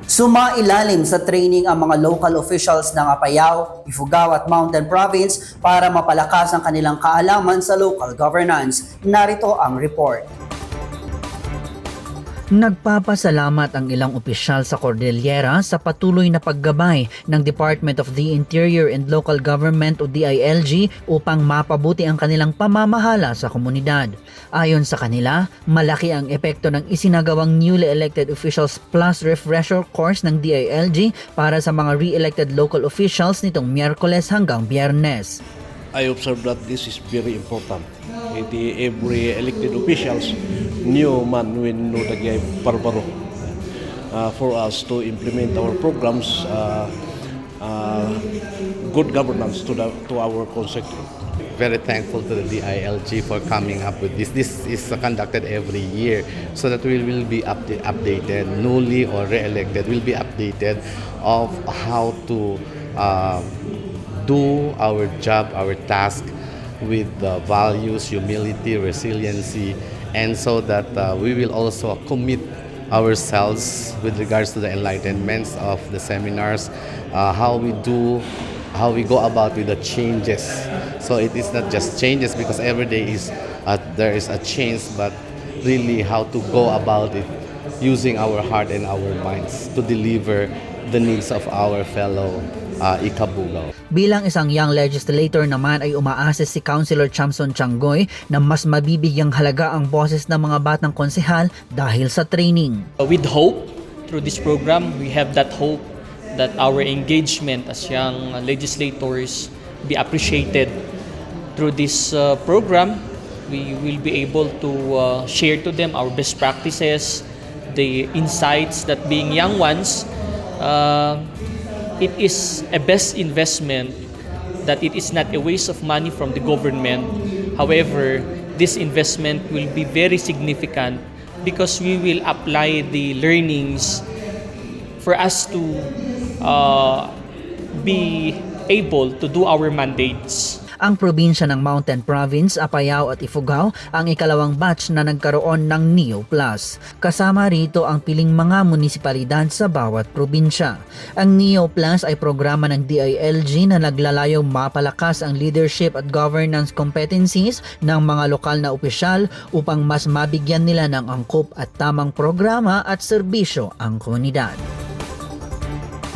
Sumailalim sa training ang mga local officials ng Apayao, Ifugao at Mountain Province para mapalakas ang kanilang kaalaman sa local governance. Narito ang report. Nagpapasalamat ang ilang opisyal sa Cordillera sa patuloy na paggabay ng Department of the Interior and Local Government o DILG upang mapabuti ang kanilang pamamahala sa komunidad. Ayon sa kanila, malaki ang epekto ng isinagawang newly elected officials plus refresher course ng DILG para sa mga re-elected local officials nitong Miyerkules hanggang Biyernes. I observe that this is very important. Every elected officials knew man when no dagay parbaro for us to implement our programs, good governance to our constituent. Very thankful to the DILG for coming up with this. This is conducted every year so that we will be updated, newly or re-elected will be updated of how to do our job, our task with values, humility, resiliency, and so that we will also commit ourselves with regards to the enlightenments of the seminars, how we go about with the changes. So it is not just changes because every day there is a change, but really how to go about it using our heart and our minds to deliver the needs of our fellow Ikabugao. Bilang isang young legislator naman ay umaasa si Councilor Chamson Tianggoy na mas mabibigyang halaga ang boses ng mga batang konsehal dahil sa training. With hope, through this program, we have that hope that our engagement as young legislators be appreciated. Through this program, we will be able to share to them our best practices, the insights that being young ones, it is a best investment, that it is not a waste of money from the government. However, this investment will be very significant because we will apply the learnings for us to be able to do our mandates. Ang probinsya ng Mountain Province, Apayao at Ifugao ang ikalawang batch na nagkaroon ng Neo Plus. Kasama rito ang piling mga munisipalidad sa bawat probinsya. Ang Neo Plus ay programa ng DILG na naglalayong mapalakas ang leadership at governance competencies ng mga lokal na opisyal upang mas mabigyan nila ng angkop at tamang programa at serbisyo ang komunidad.